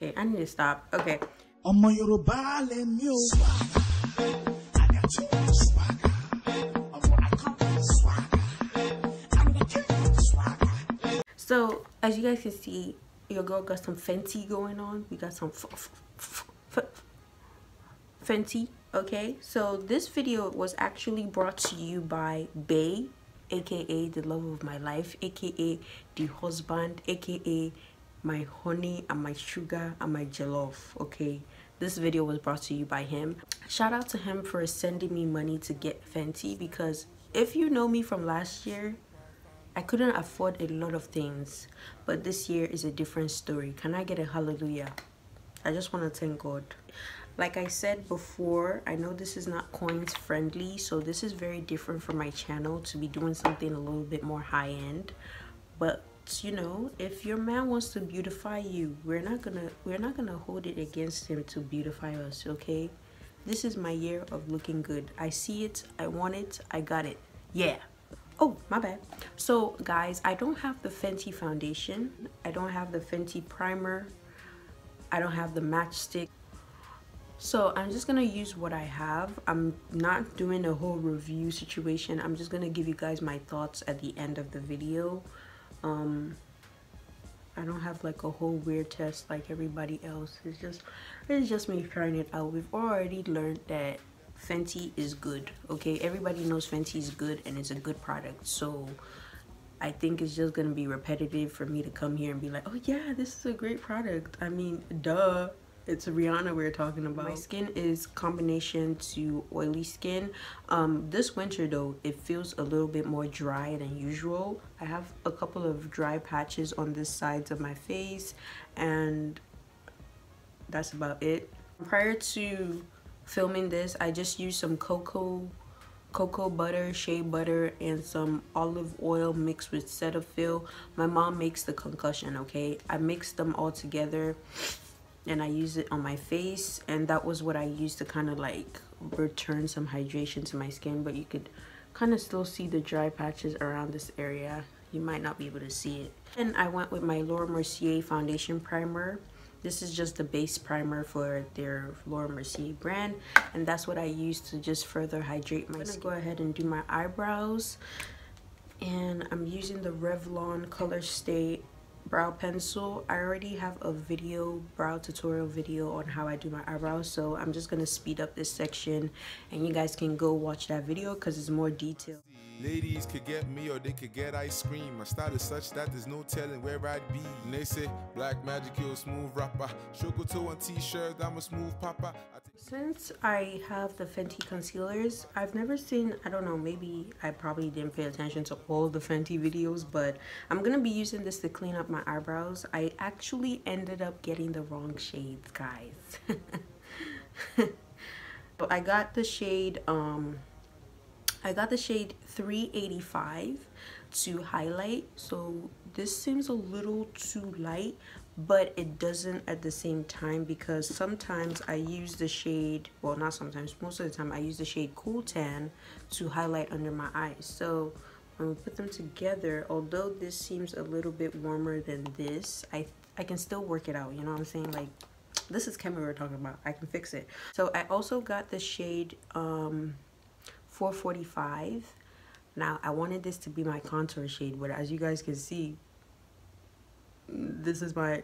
Okay, I need to stop. Okay. So, as you guys can see, your girl got some Fenty going on. We got some Fenty, okay? So, this video was actually brought to you by Bay, aka the love of my life, aka the husband, aka my honey and my sugar and my jollof, okay? This video was brought to you by him. Shout out to him for sending me money to get Fenty, because if you know me from last year, I couldn't afford a lot of things, but this year is a different story. Can I get a hallelujah? I just want to thank God. Like I said before, I know this is not coins friendly, so this is very different from my channel to be doing something a little bit more high end. But you know, if your man wants to beautify you, we're not gonna hold it against him to beautify us, okay? This is my year of looking good. I see it, I want it, I got it. Yeah. Oh, my bad. So guys, I don't have the Fenty foundation, I don't have the Fenty primer, I don't have the matchstick. So I'm just gonna use what I have. I'm not doing a whole review situation. I'm just gonna give you guys my thoughts at the end of the video. I don't have like a whole weird test like everybody else. It's just me trying it out. We've already learned that Fenty is good, okay? Everybody knows Fenty is good and it's a good product. So I think it's just gonna be repetitive for me to come here and be like, oh yeah, this is a great product. I mean, duh. It's Rihanna we're talking about. My skin is combination to oily skin. This winter though, it feels a little bit more dry than usual. I have a couple of dry patches on the sides of my face, and that's about it. Prior to filming this, I just used some cocoa butter, shea butter, and some olive oil mixed with Cetaphil. My mom makes the concussion, okay? I mixed them all together and I use it on my face, and that was what I used to kind of like return some hydration to my skin. But you could kind of still see the dry patches around this area. You might not be able to see it. And I went with my Mercier foundation primer. This is just the base primer for their Mercier brand, and that's what I use to just further hydrate my skin. I'm gonna go ahead and do my eyebrows, and I'm using the Revlon Color Stay brow pencil. I already have a brow tutorial video on how I do my eyebrows, so I'm just gonna speed up this section and you guys can go watch that video because it's more detailed. Ladies could get me or they could get ice cream. My style is such that there's no telling where I'd be. And they say black magic, you're a smooth rapper. Sugar toe and t-shirt, I'm a smooth papa. Since I have the Fenty concealers, I've never seen, I don't know, maybe I probably didn't pay attention to all the Fenty videos, but I'm gonna be using this to clean up my eyebrows. I actually ended up getting the wrong shades, guys. But I got the shade 385 to highlight. So this seems a little too light, but it doesn't at the same time, because sometimes I use the shade, well, not sometimes, most of the time I use the shade Cool Tan to highlight under my eyes. So when we put them together, although this seems a little bit warmer than this, I can still work it out, you know what I'm saying? Like, this is KEMMIE we're talking about. I can fix it. So I also got the shade 445. Now I wanted this to be my contour shade, but as you guys can see, this is my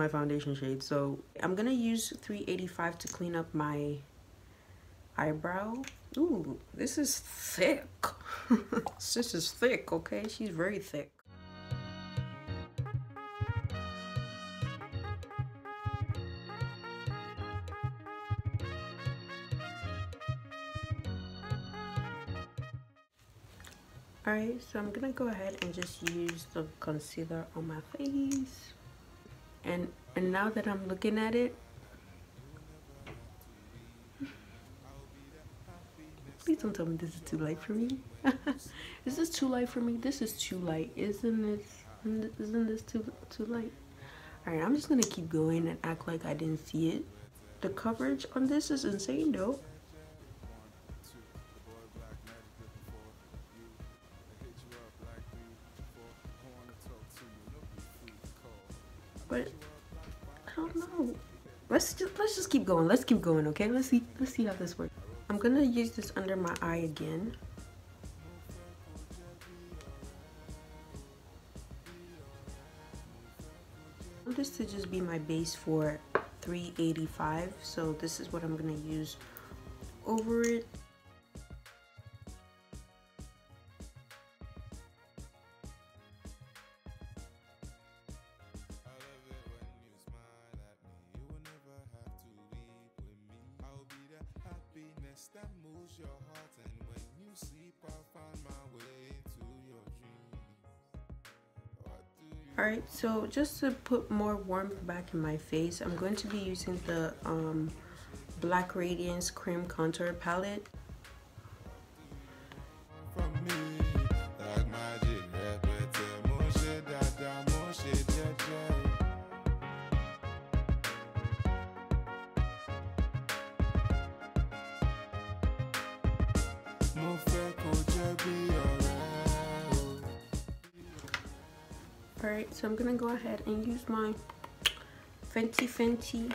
foundation shade. So I'm gonna use 385 to clean up my eyebrow. Ooh, this is thick. This is thick, okay? She's very thick. Alright, so I'm gonna go ahead and just use the concealer on my face. And now that I'm looking at it, please don't tell me this is too light for me. Is this too light for me? This is too light. Isn't this too light? Alright, I'm just gonna keep going and act like I didn't see it. The coverage on this is insane though. But don't know. Let's just keep going. Let's keep going, okay? Let's see how this works. I'm gonna use this under my eye again. I want this to just be my base for 385, so this is what I'm gonna use over it. That moves your heart, and when you sleep I'll find my way to your dreams. Alright, so just to put more warmth back in my face, I'm going to be using the Black Radiance Creme Contour Palette. From me, like magic, repete, more shit, dada, more shit, jaja. Alright, so I'm gonna go ahead and use my Fenty.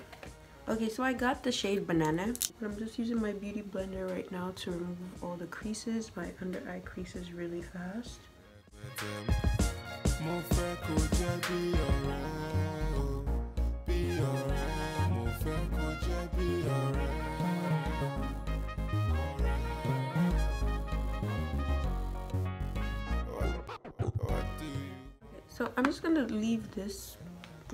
Okay, so I got the shade Banana, but I'm just using my beauty blender right now to remove all the creases, my under eye creases really fast. So I'm just gonna leave this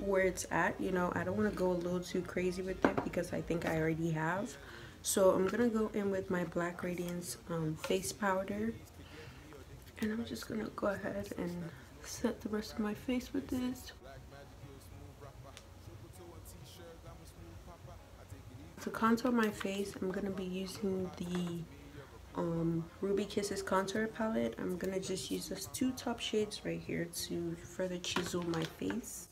where it's at, you know. I don't want to go a little too crazy with it because I think I already have. So I'm gonna go in with my Black Radiance face powder, and I'm just gonna go ahead and set the rest of my face with this. To contour my face, I'm gonna be using the Ruby Kisses contour palette. I'm gonna just use those two top shades right here to further chisel my face.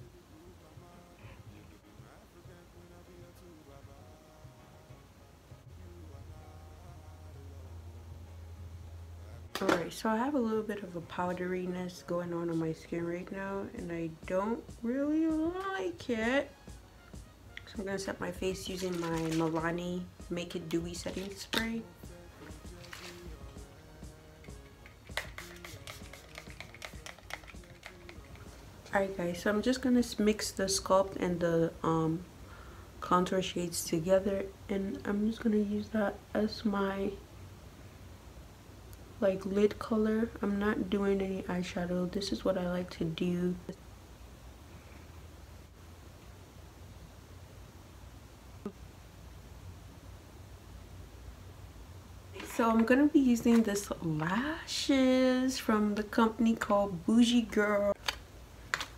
Alright, so I have a little bit of a powderiness going on my skin right now, and I don't really like it. So I'm gonna set my face using my Milani Make It Dewy setting spray. Alright guys, so I'm just gonna mix the Sculpt and the contour shades together, and I'm just gonna use that as my like lid color. I'm not doing any eyeshadow. This is what I like to do. So I'm gonna be using this lashes from the company called Boujie Girl.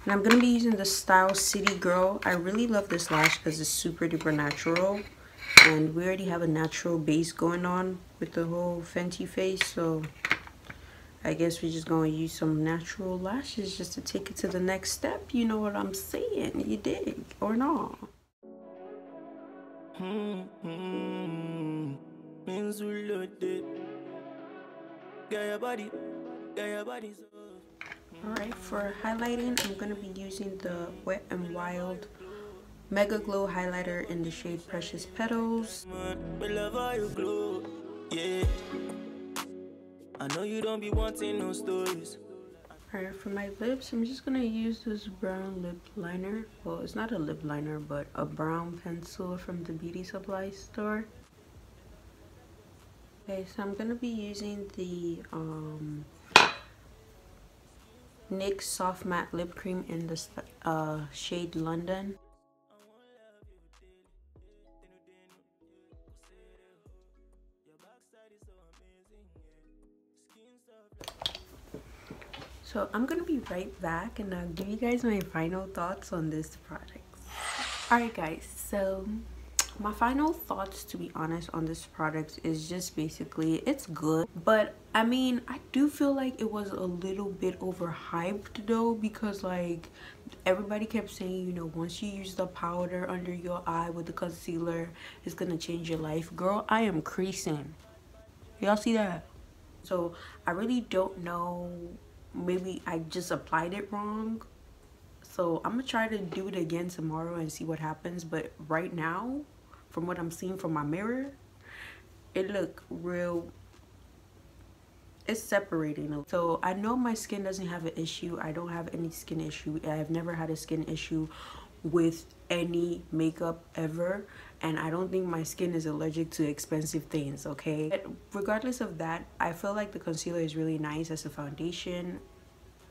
And I'm going to be using the style Citygirl. I really love this lash because it's super duper natural. And we already have a natural base going on with the whole Fenty face. So I guess we're just going to use some natural lashes just to take it to the next step. You know what I'm saying? You dig or not? Minz loaded. Get your body. Alright, for highlighting, I'm going to be using the Wet n Wild Mega Glow highlighter in the shade Precious Petals. Yeah. I know you don't be wanting no stories. Alright, for my lips, I'm just going to use this brown lip liner. Well, it's not a lip liner, but a brown pencil from the beauty supply store. Okay, so I'm going to be using the NYX Soft Matte Lip Cream in the shade London. So I'm gonna be right back and I'll give you guys my final thoughts on this product. Alright guys, so my final thoughts, to be honest, on this product is just basically it's good, but I mean I do feel like it was a little bit overhyped though, because like everybody kept saying, you know, once you use the powder under your eye with the concealer, it's gonna change your life. Girl, I am creasing. Y'all see that? So I really don't know, maybe I just applied it wrong. So I'm gonna try to do it again tomorrow and see what happens. But right now, from what I'm seeing from my mirror, it look real, it's separating. So I know my skin doesn't have an issue. I don't have any skin issue. I've never had a skin issue with any makeup ever, and I don't think my skin is allergic to expensive things, okay? But regardless of that, I feel like the concealer is really nice as a foundation.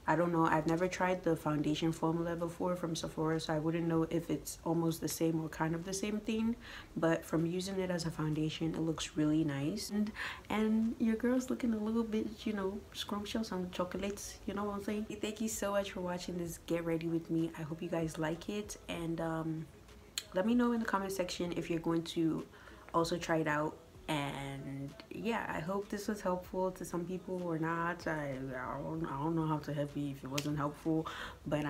I don't know, I've never tried the foundation formula before from Sephora, so I wouldn't know if it's almost the same or kind of the same thing, but from using it as a foundation, it looks really nice. And your girl's looking a little bit, you know, scrumptious on chocolates, you know what I'm saying? Thank you so much for watching this Get Ready With Me. I hope you guys like it, and let me know in the comment section if you're going to also try it out. And yeah, I hope this was helpful to some people or not. I don't know how to help you if it wasn't helpful, but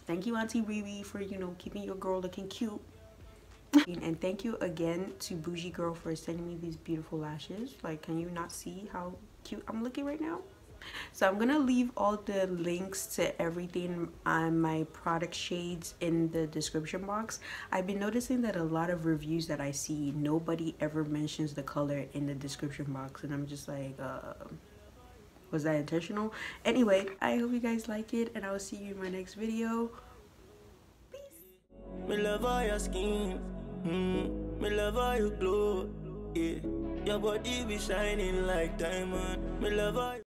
thank you Auntie Riri for, you know, keeping your girl looking cute. And thank you again to Boujie girl for sending me these beautiful lashes. Like, can you not see how cute I'm looking right now? So I'm gonna leave all the links to everything on my product shades in the description box. I've been noticing that a lot of reviews that I see, nobody ever mentions the color in the description box, and I'm just like, was that intentional? Anyway, I hope you guys like it, and I will see you in my next video. Peace. Me love all your skin, me love all your glow, yeah. Your body be shining like diamond. Me love all